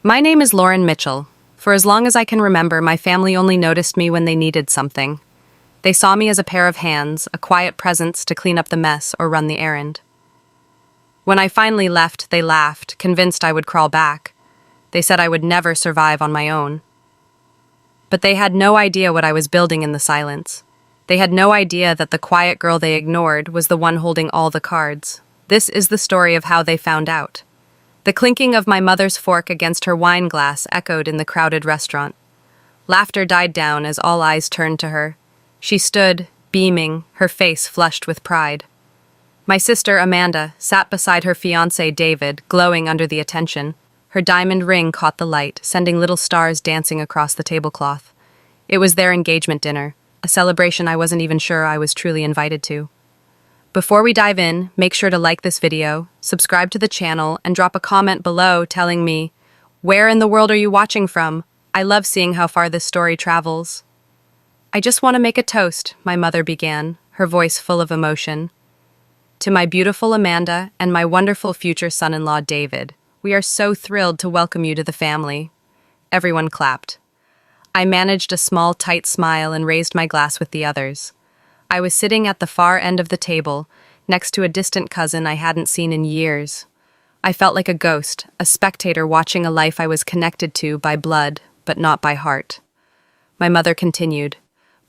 My name is Lauren Mitchell. For as long as I can remember, my family only noticed me when they needed something. They saw me as a pair of hands, a quiet presence to clean up the mess or run the errand. When I finally left, they laughed, convinced I would crawl back. They said I would never survive on my own. But they had no idea what I was building in the silence. They had no idea that the quiet girl they ignored was the one holding all the cards. This is the story of how they found out. The clinking of my mother's fork against her wine glass echoed in the crowded restaurant. Laughter died down as all eyes turned to her. She stood, beaming, her face flushed with pride. My sister, Amanda, sat beside her fiancé, David, glowing under the attention. Her diamond ring caught the light, sending little stars dancing across the tablecloth. It was their engagement dinner, a celebration I wasn't even sure I was truly invited to. Before we dive in, make sure to like this video, subscribe to the channel, and drop a comment below telling me, where in the world are you watching from? I love seeing how far this story travels. I just want to make a toast, my mother began, her voice full of emotion. To my beautiful Amanda and my wonderful future son-in-law, David, we are so thrilled to welcome you to the family. Everyone clapped. I managed a small, tight smile and raised my glass with the others. I was sitting at the far end of the table, next to a distant cousin I hadn't seen in years. I felt like a ghost, a spectator watching a life I was connected to by blood, but not by heart. My mother continued,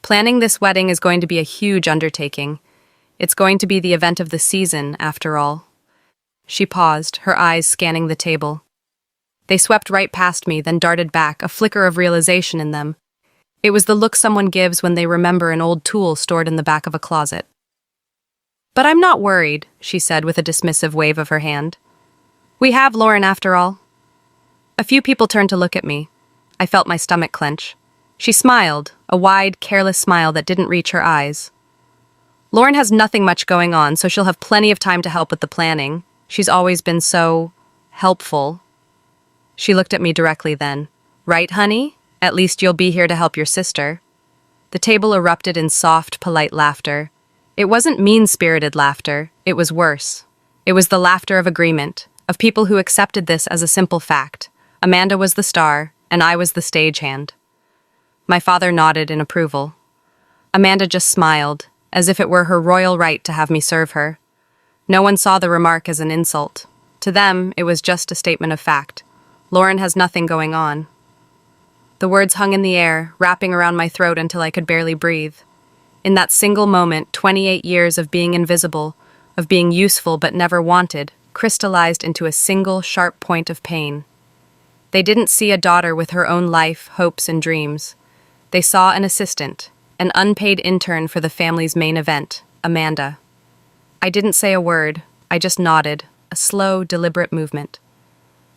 "Planning this wedding is going to be a huge undertaking. It's going to be the event of the season, after all." She paused, her eyes scanning the table. They swept right past me, then darted back, a flicker of realization in them. It was the look someone gives when they remember an old tool stored in the back of a closet. "But I'm not worried," she said with a dismissive wave of her hand. "We have Lauren after all." A few people turned to look at me. I felt my stomach clench. She smiled, a wide, careless smile that didn't reach her eyes. "Lauren has nothing much going on, so she'll have plenty of time to help with the planning. She's always been so helpful." She looked at me directly then. "Right, honey? At least you'll be here to help your sister." The table erupted in soft, polite laughter. It wasn't mean-spirited laughter, it was worse. It was the laughter of agreement, of people who accepted this as a simple fact. Amanda was the star, and I was the stagehand. My father nodded in approval. Amanda just smiled, as if it were her royal right to have me serve her. No one saw the remark as an insult. To them, it was just a statement of fact. Lauren has nothing going on. The words hung in the air, wrapping around my throat until I could barely breathe. In that single moment, 28 years of being invisible, of being useful but never wanted, crystallized into a single, sharp point of pain. They didn't see a daughter with her own life, hopes, and dreams. They saw an assistant, an unpaid intern for the family's main event, Amanda. I didn't say a word, I just nodded, a slow, deliberate movement.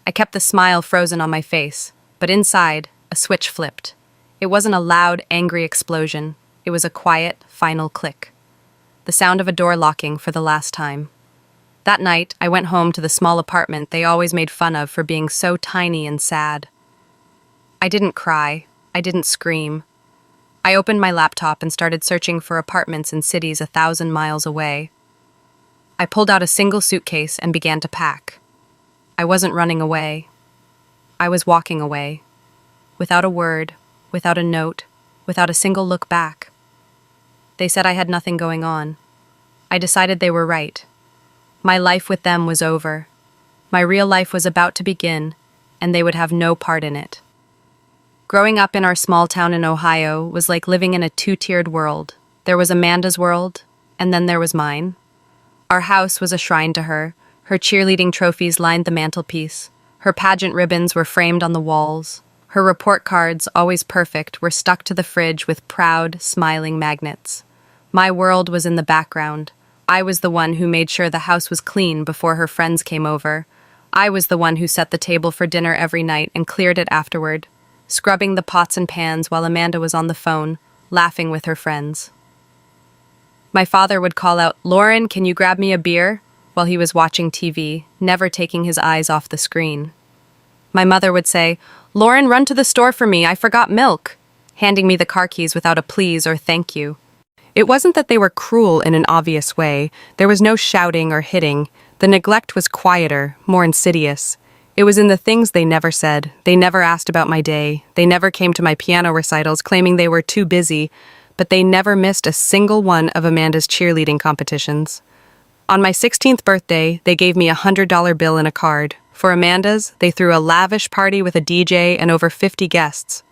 I kept the smile frozen on my face, but inside, a switch flipped. It wasn't a loud, angry explosion. It was a quiet, final click. The sound of a door locking for the last time. That night, I went home to the small apartment they always made fun of for being so tiny and sad. I didn't cry. I didn't scream. I opened my laptop and started searching for apartments in cities 1,000 miles away. I pulled out a single suitcase and began to pack. I wasn't running away. I was walking away. Without a word, without a note, without a single look back. They said I had nothing going on. I decided they were right. My life with them was over. My real life was about to begin, and they would have no part in it. Growing up in our small town in Ohio was like living in a two-tiered world. There was Amanda's world, and then there was mine. Our house was a shrine to her. Her cheerleading trophies lined the mantelpiece. Her pageant ribbons were framed on the walls. Her report cards, always perfect, were stuck to the fridge with proud, smiling magnets. My world was in the background. I was the one who made sure the house was clean before her friends came over. I was the one who set the table for dinner every night and cleared it afterward, scrubbing the pots and pans while Amanda was on the phone, laughing with her friends. My father would call out, "Lauren, can you grab me a beer?" while he was watching TV, never taking his eyes off the screen. My mother would say, "Lauren, run to the store for me, I forgot milk," handing me the car keys without a please or thank you. It wasn't that they were cruel in an obvious way. There was no shouting or hitting. The neglect was quieter, more insidious. It was in the things they never said. They never asked about my day. They never came to my piano recitals claiming they were too busy, but they never missed a single one of Amanda's cheerleading competitions. On my 16th birthday, they gave me $100 bill and a card. For Amanda's, they threw a lavish party with a DJ and over 50 guests.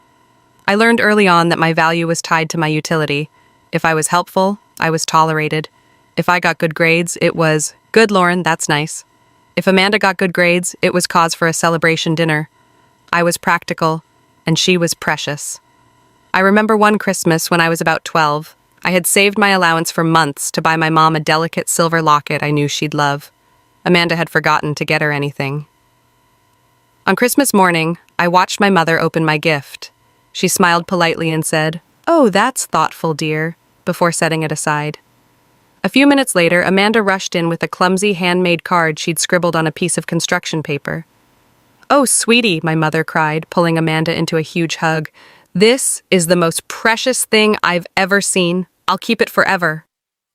I learned early on that my value was tied to my utility. If I was helpful, I was tolerated. If I got good grades, it was, "Good, Lauren, that's nice." If Amanda got good grades, it was cause for a celebration dinner. I was practical, and she was precious. I remember one Christmas when I was about 12. I had saved my allowance for months to buy my mom a delicate silver locket I knew she'd love. Amanda had forgotten to get her anything. On Christmas morning, I watched my mother open my gift. She smiled politely and said, "Oh, that's thoughtful, dear," before setting it aside. A few minutes later, Amanda rushed in with a clumsy handmade card she'd scribbled on a piece of construction paper. "Oh, sweetie," my mother cried, pulling Amanda into a huge hug. "This is the most precious thing I've ever seen. I'll keep it forever."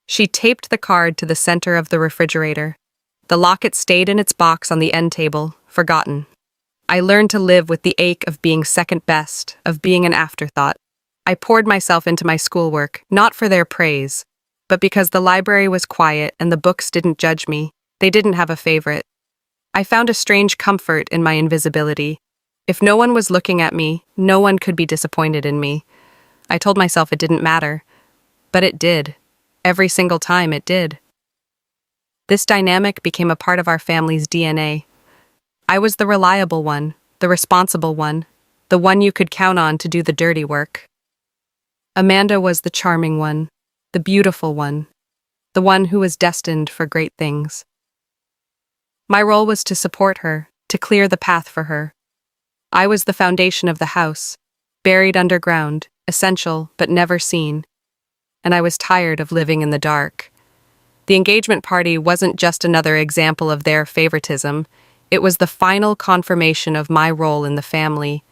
She taped the card to the center of the refrigerator. The locket stayed in its box on the end table, forgotten. I learned to live with the ache of being second best, of being an afterthought. I poured myself into my schoolwork, not for their praise, but because the library was quiet and the books didn't judge me. They didn't have a favorite. I found a strange comfort in my invisibility. If no one was looking at me, no one could be disappointed in me. I told myself it didn't matter, but it did. Every single time it did. This dynamic became a part of our family's DNA. I was the reliable one, the responsible one, the one you could count on to do the dirty work. Amanda was the charming one, the beautiful one, the one who was destined for great things. My role was to support her, to clear the path for her. I was the foundation of the house, buried underground, essential but never seen. And I was tired of living in the dark. The engagement party wasn't just another example of their favoritism. It was the final confirmation of my role in the family.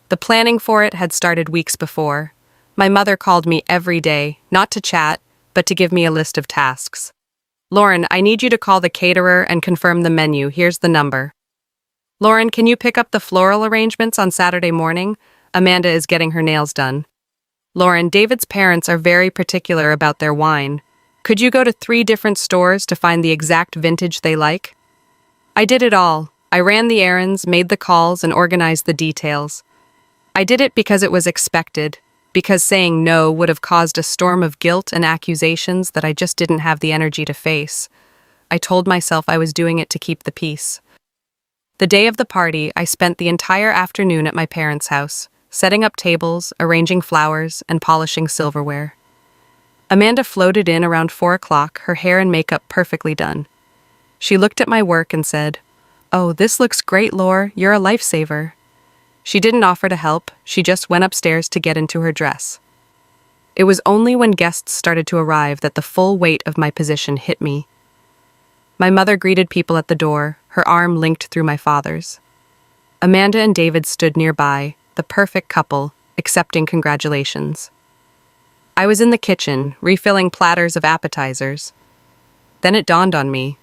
The planning for it had started weeks before. My mother called me every day, not to chat, but to give me a list of tasks. "Lauren, I need you to call the caterer and confirm the menu. Here's the number." "Lauren, can you pick up the floral arrangements on Saturday morning? Amanda is getting her nails done." "Lauren, David's parents are very particular about their wine. Could you go to 3 different stores to find the exact vintage they like?" I did it all. I ran the errands, made the calls, and organized the details. I did it because it was expected, because saying no would have caused a storm of guilt and accusations that I just didn't have the energy to face. I told myself I was doing it to keep the peace. The day of the party, I spent the entire afternoon at my parents' house, setting up tables, arranging flowers, and polishing silverware. Amanda floated in around 4 o'clock, her hair and makeup perfectly done. She looked at my work and said, "Oh, this looks great, Laure. You're a lifesaver." She didn't offer to help, she just went upstairs to get into her dress. It was only when guests started to arrive that the full weight of my position hit me. My mother greeted people at the door, her arm linked through my father's. Amanda and David stood nearby, the perfect couple, accepting congratulations. I was in the kitchen, refilling platters of appetizers. Then it dawned on me.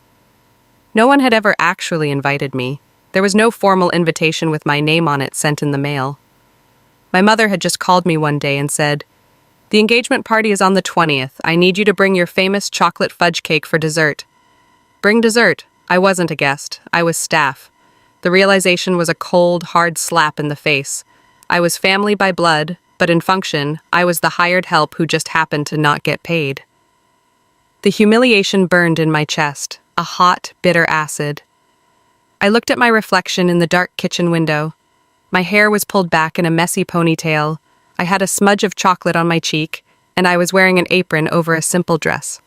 No one had ever actually invited me. There was no formal invitation with my name on it sent in the mail. My mother had just called me one day and said, "The engagement party is on the 20th. I need you to bring your famous chocolate fudge cake for dessert." Bring dessert. I wasn't a guest. I was staff. The realization was a cold, hard slap in the face. I was family by blood, but in function, I was the hired help who just happened to not get paid. The humiliation burned in my chest, a hot, bitter acid. I looked at my reflection in the dark kitchen window. My hair was pulled back in a messy ponytail. I had a smudge of chocolate on my cheek, and I was wearing an apron over a simple dress.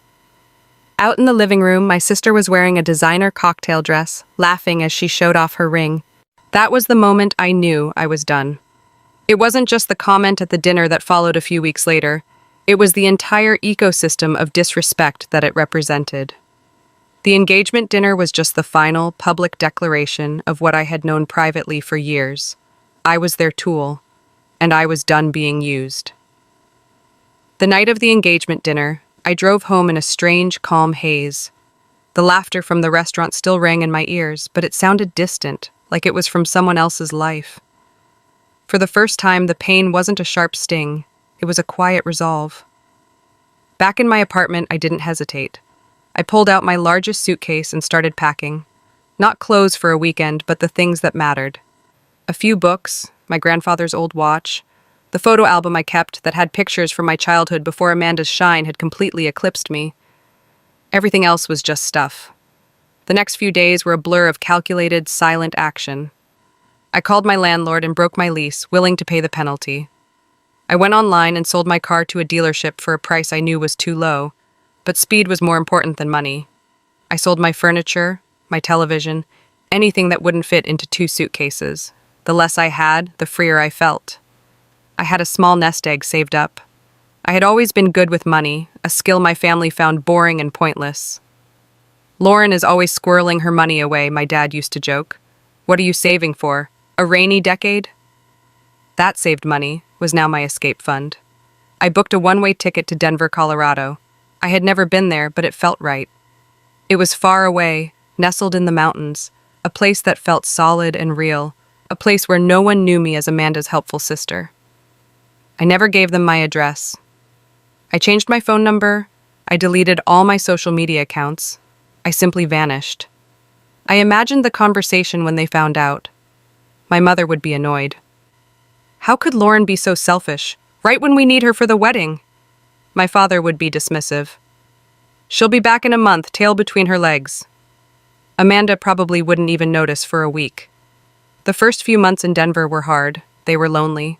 Out in the living room, my sister was wearing a designer cocktail dress, laughing as she showed off her ring. That was the moment I knew I was done. It wasn't just the comment at the dinner that followed a few weeks later. It was the entire ecosystem of disrespect that it represented. The engagement dinner was just the final, public declaration of what I had known privately for years. I was their tool, and I was done being used. The night of the engagement dinner, I drove home in a strange, calm haze. The laughter from the restaurant still rang in my ears, but it sounded distant, like it was from someone else's life. For the first time, the pain wasn't a sharp sting, it was a quiet resolve. Back in my apartment, I didn't hesitate. I pulled out my largest suitcase and started packing. Not clothes for a weekend, but the things that mattered. A few books, my grandfather's old watch, the photo album I kept that had pictures from my childhood before Amanda's shine had completely eclipsed me. Everything else was just stuff. The next few days were a blur of calculated, silent action. I called my landlord and broke my lease, willing to pay the penalty. I went online and sold my car to a dealership for a price I knew was too low, but speed was more important than money. I sold my furniture, my television, anything that wouldn't fit into 2 suitcases. The less I had, the freer I felt. I had a small nest egg saved up. I had always been good with money, a skill my family found boring and pointless. "Lauren is always squirreling her money away," my dad used to joke. "What are you saving for? A rainy decade?" That saved money was now my escape fund. I booked a one-way ticket to Denver, Colorado. I had never been there, but it felt right. It was far away, nestled in the mountains, a place that felt solid and real, a place where no one knew me as Amanda's helpful sister. I never gave them my address. I changed my phone number. I deleted all my social media accounts. I simply vanished. I imagined the conversation when they found out. My mother would be annoyed. How could Lauren be so selfish, right when we need her for the wedding? My father would be dismissive. She'll be back in a month, tail between her legs. Amanda probably wouldn't even notice for a week. The first few months in Denver were hard. They were lonely.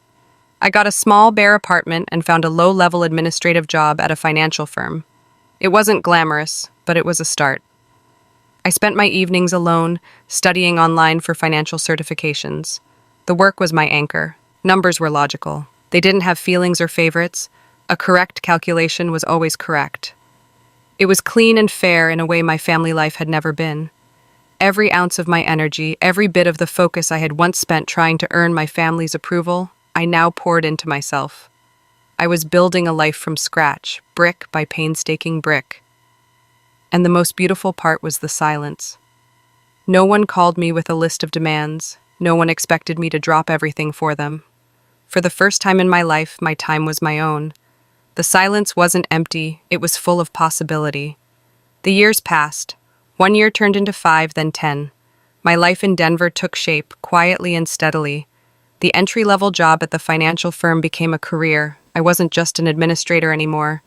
I got a small, bare apartment and found a low-level administrative job at a financial firm. It wasn't glamorous, but it was a start. I spent my evenings alone, studying online for financial certifications. The work was my anchor. Numbers were logical. They didn't have feelings or favorites. A correct calculation was always correct. It was clean and fair in a way my family life had never been. Every ounce of my energy, every bit of the focus I had once spent trying to earn my family's approval, I now poured into myself. I was building a life from scratch, brick by painstaking brick. And the most beautiful part was the silence. No one called me with a list of demands. No one expected me to drop everything for them. For the first time in my life, my time was my own. The silence wasn't empty, it was full of possibility. The years passed. 1 year turned into 5, then 10. My life in Denver took shape, quietly and steadily. The entry-level job at the financial firm became a career. I wasn't just an administrator anymore.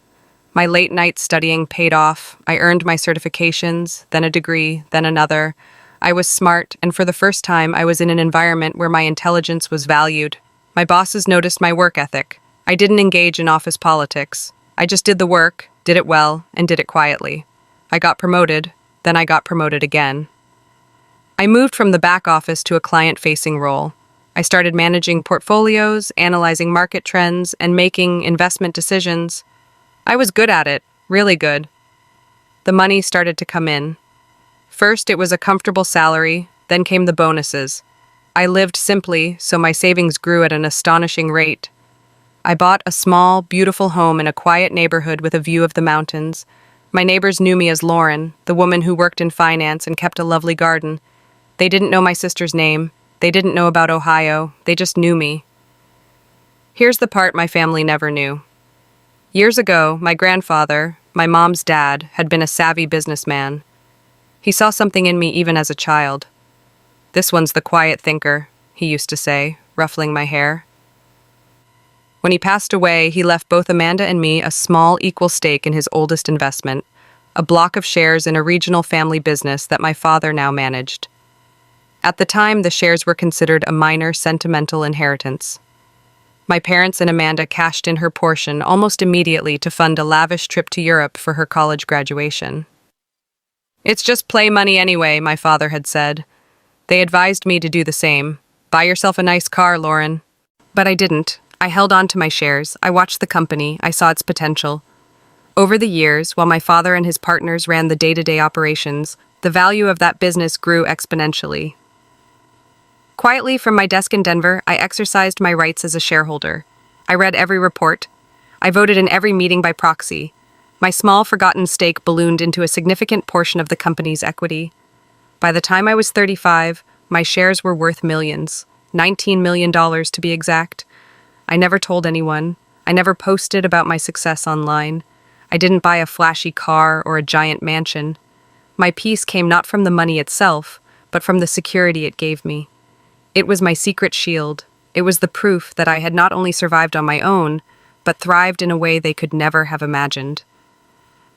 My late night studying paid off. I earned my certifications, then a degree, then another. I was smart, and for the first time, I was in an environment where my intelligence was valued. My bosses noticed my work ethic. I didn't engage in office politics. I just did the work, did it well, and did it quietly. I got promoted, then I got promoted again. I moved from the back office to a client-facing role. I started managing portfolios, analyzing market trends, and making investment decisions. I was good at it, really good. The money started to come in. First, it was a comfortable salary, then came the bonuses. I lived simply, so my savings grew at an astonishing rate. I bought a small, beautiful home in a quiet neighborhood with a view of the mountains. My neighbors knew me as Lauren, the woman who worked in finance and kept a lovely garden. They didn't know my sister's name. They didn't know about Ohio. They just knew me. Here's the part my family never knew. Years ago, my grandfather, my mom's dad, had been a savvy businessman. He saw something in me even as a child. "This one's the quiet thinker," he used to say, ruffling my hair. When he passed away, he left both Amanda and me a small, equal stake in his oldest investment, a block of shares in a regional family business that my father now managed. At the time, the shares were considered a minor, sentimental inheritance. My parents and Amanda cashed in her portion almost immediately to fund a lavish trip to Europe for her college graduation. "It's just play money anyway," my father had said. They advised me to do the same. "Buy yourself a nice car, Lauren." But I didn't. I held on to my shares. I watched the company. I saw its potential. Over the years, while my father and his partners ran the day-to-day operations, the value of that business grew exponentially. Quietly from my desk in Denver, I exercised my rights as a shareholder. I read every report. I voted in every meeting by proxy. My small, forgotten stake ballooned into a significant portion of the company's equity. By the time I was 35, My shares were worth millions, $19 million to be exact. I never told anyone. I never posted about my success online. I didn't buy a flashy car or a giant mansion. My peace came not from the money itself, but from the security it gave me. It was my secret shield. It was the proof that I had not only survived on my own, but thrived in a way they could never have imagined.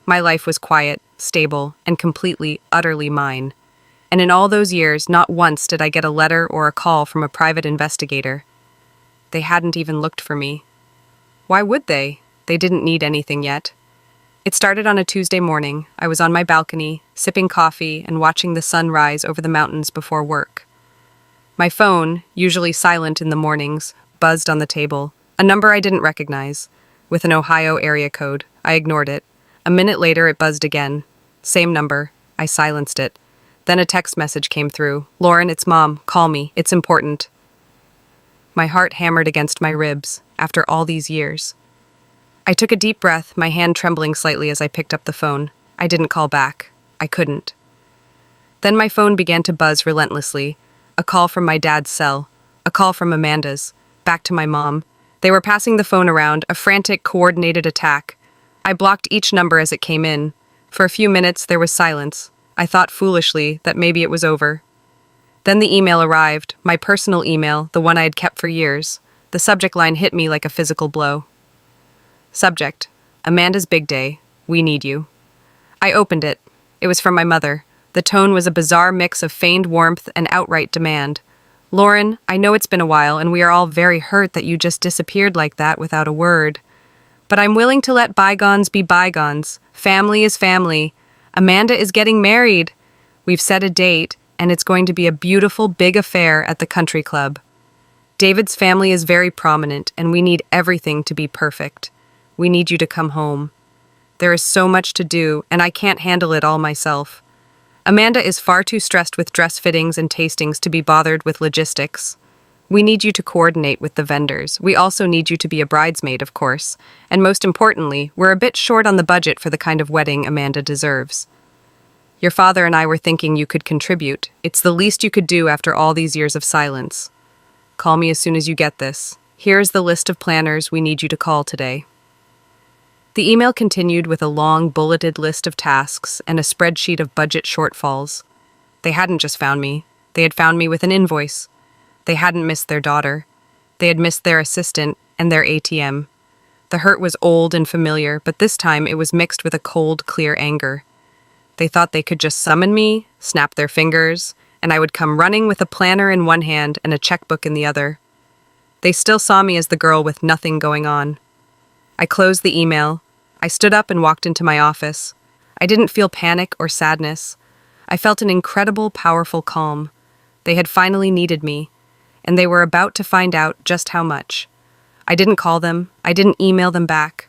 My life was quiet, stable, and completely, utterly mine. And in all those years, not once did I get a letter or a call from a private investigator. They hadn't even looked for me. Why would they? They didn't need anything yet. It started on a Tuesday morning. I was on my balcony, sipping coffee and watching the sun rise over the mountains before work. My phone, usually silent in the mornings, buzzed on the table. A number I didn't recognize, with an Ohio area code. I ignored it. A minute later, it buzzed again. Same number. I silenced it. Then a text message came through. "Lauren, it's Mom. Call me. It's important." My heart hammered against my ribs, after all these years. I took a deep breath, my hand trembling slightly as I picked up the phone. I didn't call back. I couldn't. Then my phone began to buzz relentlessly. A call from my dad's cell. A call from Amanda's. Back to my mom. They were passing the phone around, a frantic, coordinated attack. I blocked each number as it came in. For a few minutes, there was silence. I thought foolishly that maybe it was over. Then the email arrived, my personal email, the one I had kept for years. The subject line hit me like a physical blow. Subject: Amanda's big day. We need you. I opened it. It was from my mother. The tone was a bizarre mix of feigned warmth and outright demand. "Lauren, I know it's been a while, and we are all very hurt that you just disappeared like that without a word. But I'm willing to let bygones be bygones. Family is family. Amanda is getting married. We've set a date, and it's going to be a beautiful, big affair at the country club. David's family is very prominent, and we need everything to be perfect. We need you to come home. There is so much to do, and I can't handle it all myself. Amanda is far too stressed with dress fittings and tastings to be bothered with logistics. We need you to coordinate with the vendors. We also need you to be a bridesmaid, of course. And most importantly, we're a bit short on the budget for the kind of wedding Amanda deserves. Your father and I were thinking you could contribute. It's the least you could do after all these years of silence. Call me as soon as you get this. Here's the list of planners we need you to call today." The email continued with a long, bulleted list of tasks and a spreadsheet of budget shortfalls. They hadn't just found me. They had found me with an invoice. They hadn't missed their daughter. They had missed their assistant and their ATM. The hurt was old and familiar, but this time it was mixed with a cold, clear anger. They thought they could just summon me, snap their fingers, and I would come running with a planner in one hand and a checkbook in the other. They still saw me as the girl with nothing going on. I closed the email. I stood up and walked into my office. I didn't feel panic or sadness. I felt an incredible, powerful calm. They had finally needed me, and they were about to find out just how much. I didn't call them. I didn't email them back.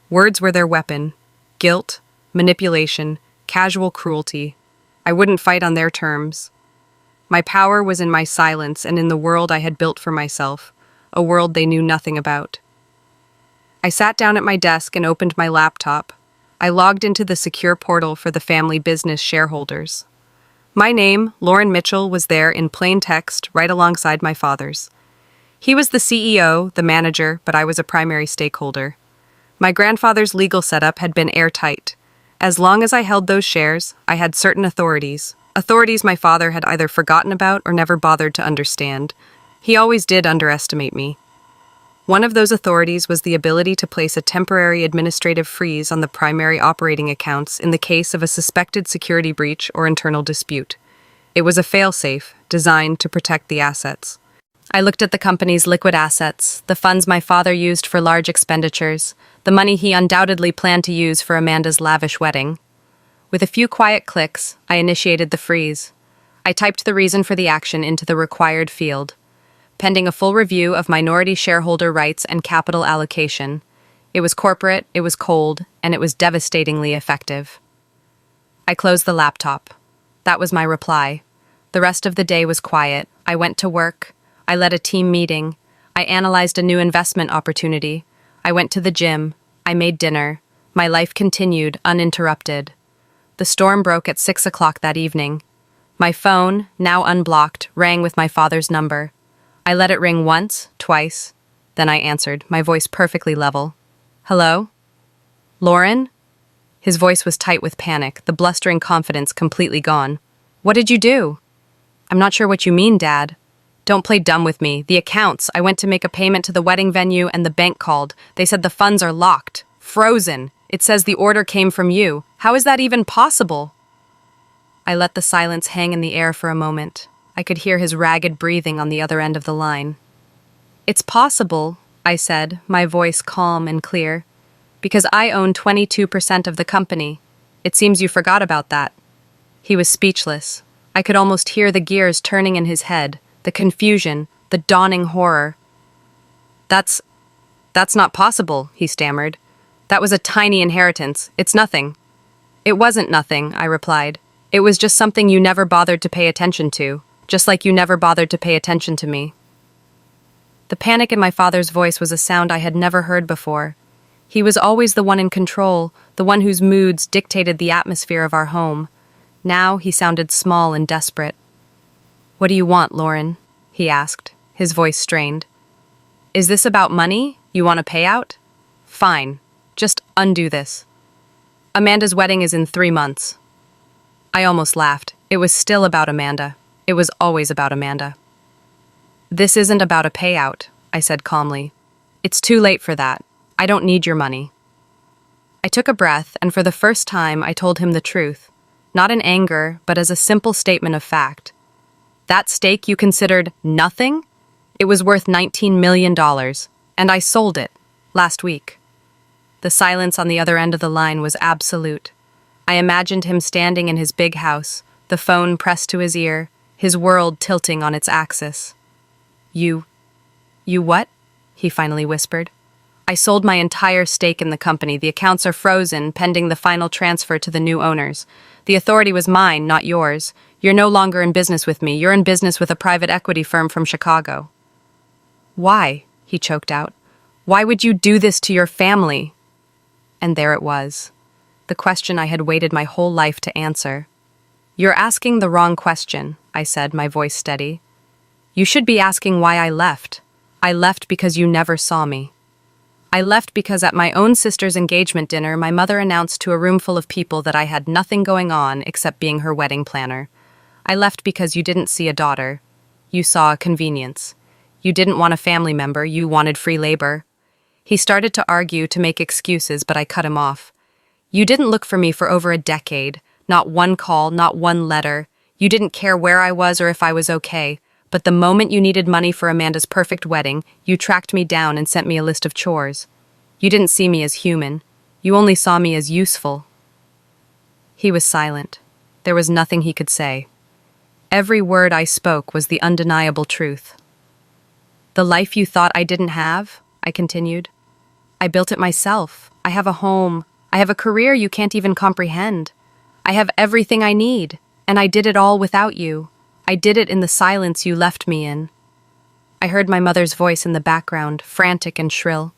Words were their weapon. Guilt, manipulation, casual cruelty. I wouldn't fight on their terms. My power was in my silence and in the world I had built for myself, a world they knew nothing about. I sat down at my desk and opened my laptop. I logged into the secure portal for the family business shareholders. My name, Lauren Mitchell, was there in plain text right alongside my father's. He was the CEO, the manager, but I was a primary stakeholder. My grandfather's legal setup had been airtight. As long as I held those shares, I had certain authorities my father had either forgotten about or never bothered to understand. He always did underestimate me. One of those authorities was the ability to place a temporary administrative freeze on the primary operating accounts in the case of a suspected security breach or internal dispute. It was a fail-safe designed to protect the assets. I looked at the company's liquid assets, the funds my father used for large expenditures, the money he undoubtedly planned to use for Amanda's lavish wedding. With a few quiet clicks, I initiated the freeze. I typed the reason for the action into the required field. Pending a full review of minority shareholder rights and capital allocation. It was corporate, it was cold, and it was devastatingly effective. I closed the laptop. That was my reply. The rest of the day was quiet. I went to work. I led a team meeting. I analyzed a new investment opportunity. I went to the gym. I made dinner. My life continued, uninterrupted. The storm broke at 6 o'clock that evening. My phone, now unblocked, rang with my father's number. I let it ring once, twice. Then I answered, my voice perfectly level. Hello? Lauren? His voice was tight with panic, the blustering confidence completely gone. What did you do? I'm not sure what you mean, Dad. Don't play dumb with me. The accounts. I went to make a payment to the wedding venue and the bank called. They said the funds are locked. Frozen. It says the order came from you. How is that even possible? I let the silence hang in the air for a moment. I could hear his ragged breathing on the other end of the line. It's possible, I said, my voice calm and clear, because I own 22% of the company. It seems you forgot about that. He was speechless. I could almost hear the gears turning in his head, the confusion, the dawning horror. That's not possible, he stammered. That was a tiny inheritance. It's nothing. It wasn't nothing, I replied. It was just something you never bothered to pay attention to, just like you never bothered to pay attention to me. The panic in my father's voice was a sound I had never heard before. He was always the one in control, the one whose moods dictated the atmosphere of our home. Now he sounded small and desperate. What do you want, Lauren? He asked, his voice strained. Is this about money? You want a payout? Fine. Just undo this. Amanda's wedding is in 3 months. I almost laughed. It was still about Amanda. It was always about Amanda. This isn't about a payout, I said calmly. It's too late for that. I don't need your money. I took a breath, and for the first time I told him the truth, not in anger, but as a simple statement of fact. That stake you considered nothing? It was worth $19 million, and I sold it last week. The silence on the other end of the line was absolute. I imagined him standing in his big house, the phone pressed to his ear, his world tilting on its axis. You what? He finally whispered. I sold my entire stake in the company. The accounts are frozen, pending the final transfer to the new owners. The authority was mine, not yours. You're no longer in business with me. You're in business with a private equity firm from Chicago. Why? He choked out. Why would you do this to your family? And there it was. The question I had waited my whole life to answer. You're asking the wrong question, I said, my voice steady. You should be asking why I left. I left because you never saw me. I left because at my own sister's engagement dinner, my mother announced to a room full of people that I had nothing going on except being her wedding planner. I left because you didn't see a daughter. You saw a convenience. You didn't want a family member, you wanted free labor. He started to argue, to make excuses, but I cut him off. You didn't look for me for over a decade. Not one call, not one letter. You didn't care where I was or if I was okay. But the moment you needed money for Amanda's perfect wedding, you tracked me down and sent me a list of chores. You didn't see me as human. You only saw me as useful. He was silent. There was nothing he could say. Every word I spoke was the undeniable truth. The life you thought I didn't have, I continued. I built it myself. I have a home. I have a career you can't even comprehend. I have everything I need, and I did it all without you. I did it in the silence you left me in. I heard my mother's voice in the background, frantic and shrill.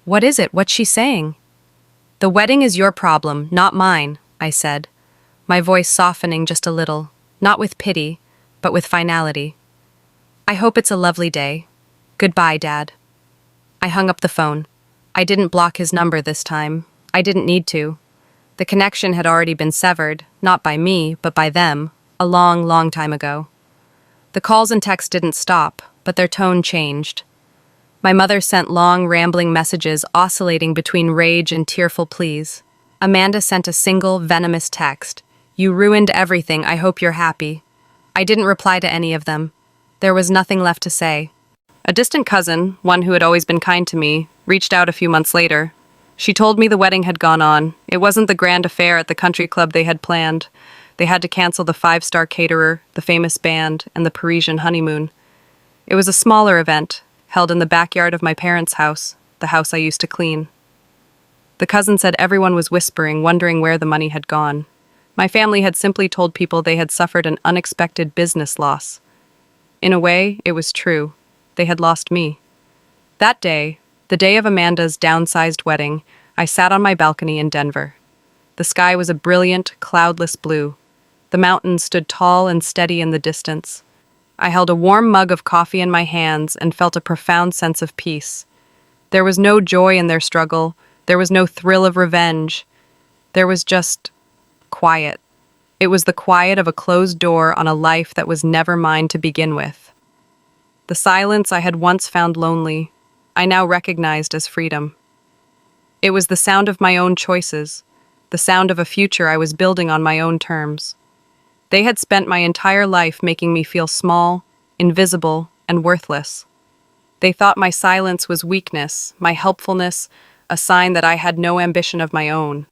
What is it? What's she saying? The wedding is your problem, not mine, I said, my voice softening just a little, not with pity, but with finality. I hope it's a lovely day. Goodbye, Dad. I hung up the phone. I didn't block his number this time. I didn't need to. The connection had already been severed, not by me, but by them, a long, long time ago. The calls and texts didn't stop, but their tone changed. My mother sent long, rambling messages oscillating between rage and tearful pleas. Amanda sent a single, venomous text. You ruined everything. I hope you're happy. I didn't reply to any of them. There was nothing left to say. A distant cousin, one who had always been kind to me, reached out a few months later. She told me the wedding had gone on. It wasn't the grand affair at the country club they had planned. They had to cancel the 5-star caterer, the famous band, and the Parisian honeymoon. It was a smaller event, held in the backyard of my parents' house, the house I used to clean. The cousin said everyone was whispering, wondering where the money had gone. My family had simply told people they had suffered an unexpected business loss. In a way, it was true. They had lost me. That day, the day of Amanda's downsized wedding, I sat on my balcony in Denver. The sky was a brilliant, cloudless blue. The mountains stood tall and steady in the distance. I held a warm mug of coffee in my hands and felt a profound sense of peace. There was no joy in their struggle. There was no thrill of revenge. There was just quiet. It was the quiet of a closed door on a life that was never mine to begin with. The silence I had once found lonely, I now recognized as freedom. It was the sound of my own choices, the sound of a future I was building on my own terms. They had spent my entire life making me feel small, invisible, and worthless. They thought my silence was weakness, my helpfulness, a sign that I had no ambition of my own.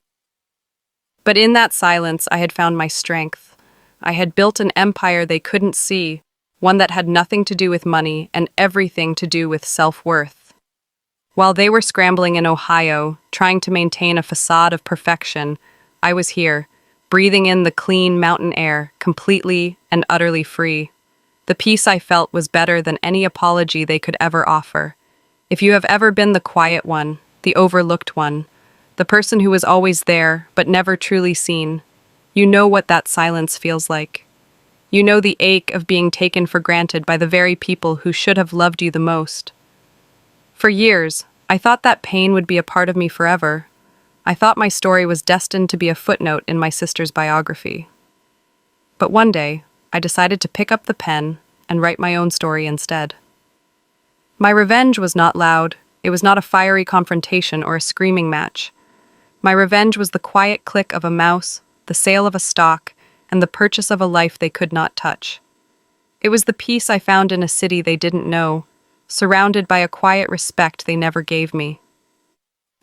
But in that silence, I had found my strength. I had built an empire they couldn't see, one that had nothing to do with money and everything to do with self-worth. While they were scrambling in Ohio, trying to maintain a facade of perfection, I was here, breathing in the clean mountain air, completely and utterly free. The peace I felt was better than any apology they could ever offer. If you have ever been the quiet one, the overlooked one, the person who is always there but never truly seen, you know what that silence feels like. You know the ache of being taken for granted by the very people who should have loved you the most. For years, I thought that pain would be a part of me forever. I thought my story was destined to be a footnote in my sister's biography. But one day, I decided to pick up the pen and write my own story instead. My revenge was not loud. It was not a fiery confrontation or a screaming match. My revenge was the quiet click of a mouse, the sale of a stock, and the purchase of a life they could not touch. It was the peace I found in a city they didn't know, surrounded by a quiet respect they never gave me.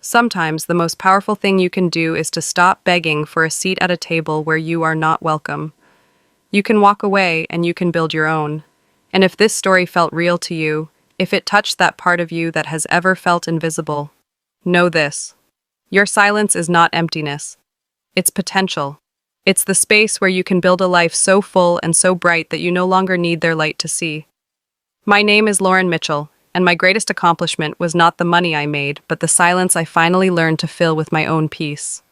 Sometimes the most powerful thing you can do is to stop begging for a seat at a table where you are not welcome. You can walk away and you can build your own. And if this story felt real to you, if it touched that part of you that has ever felt invisible, know this. Your silence is not emptiness. It's potential. It's the space where you can build a life so full and so bright that you no longer need their light to see. My name is Lauren Mitchell, and my greatest accomplishment was not the money I made, but the silence I finally learned to fill with my own peace.